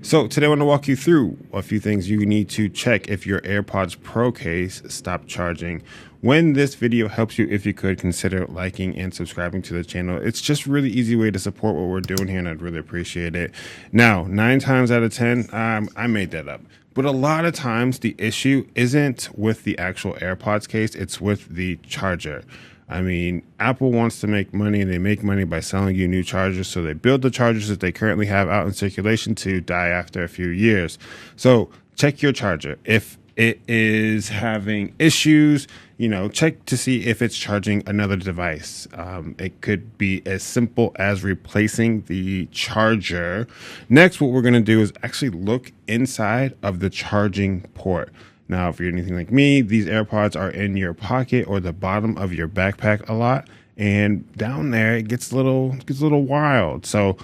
So today I want to walk you through a few things you need to check if your AirPods Pro case stopped charging. When this video helps you, if you could consider liking and subscribing to the channel. It's just really easy way to support what we're doing here, and I'd really appreciate it. Now, 9 times out of 10, I made that up. But a lot of times the issue isn't with the actual AirPods case, it's with the charger. I mean, Apple wants to make money, and they make money by selling you new chargers. So they build the chargers that they currently have out in circulation to die after a few years. So check your charger. If it is having issues, check to see if it's charging another device. It could be as simple as replacing the charger. Next, what we're going to do is actually look inside of the charging port. Now, if you're anything like me, these AirPods are in your pocket or the bottom of your backpack a lot, and down there it gets a little wild. So,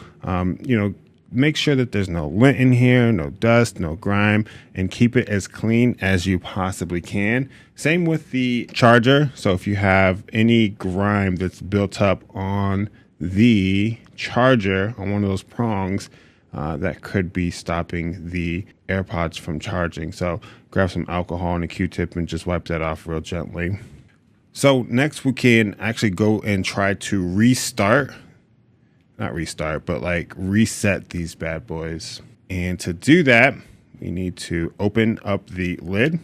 make sure that there's no lint in here, no dust, no grime, and keep it as clean as you possibly can. Same with the charger. So if you have any grime that's built up on the charger, on one of those prongs, that could be stopping the AirPods from charging. So grab some alcohol and a Q-tip and just wipe that off real gently. So next we can actually go and try to not restart, but like reset these bad boys. And to do that, we need to open up the lid,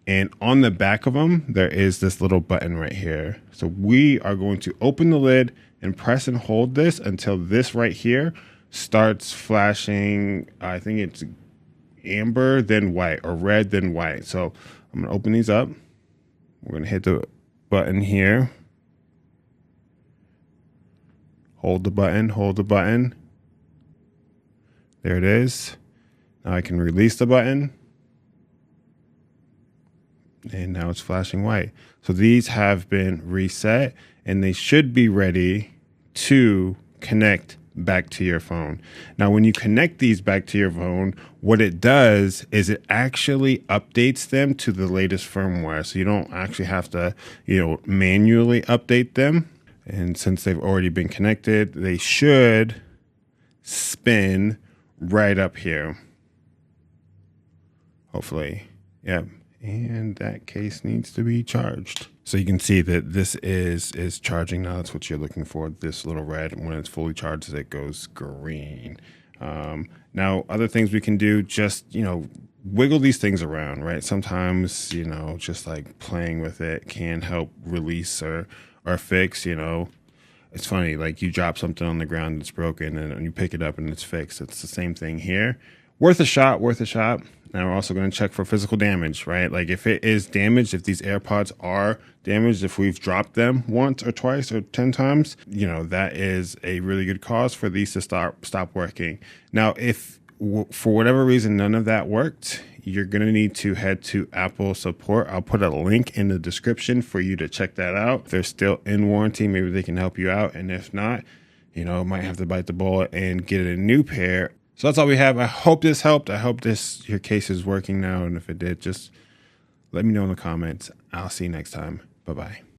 and on the back of them, there is this little button right here. So we are going to open the lid and press and hold this until this right here starts flashing. I think it's amber, then white, or red, then white. So I'm gonna open these up. We're gonna hit the button here. Hold the button. There it is. Now I can release the button. And now it's flashing white. So these have been reset, and they should be ready to connect back to your phone. Now, when you connect these back to your phone, what it does is it actually updates them to the latest firmware. So you don't actually have to, manually update them. And since they've already been connected, they should spin right up here. Hopefully. Yep. And that case needs to be charged. So you can see that this is charging now. That's what you're looking for, this little red. When it's fully charged, it goes green. Now, other things we can do, just, wiggle these things around, right? Sometimes, just like playing with it can help release or fix, It's funny, like you drop something on the ground that's broken and you pick it up and it's fixed. It's the same thing here. Worth a shot. Now we're also going to check for physical damage, right? Like if it is damaged, if these AirPods are damaged, if we've dropped them once or twice or 10 times, that is a really good cause for these to stop working. Now, if for whatever reason none of that worked, you're going to need to head to Apple support. I'll put a link in the description for you to check that out. If they're still in warranty, maybe they can help you out. And if not, might have to bite the bullet and get a new pair. So that's all we have. I hope this helped. I hope your case is working now. And if it did, just let me know in the comments. I'll see you next time. Bye-bye.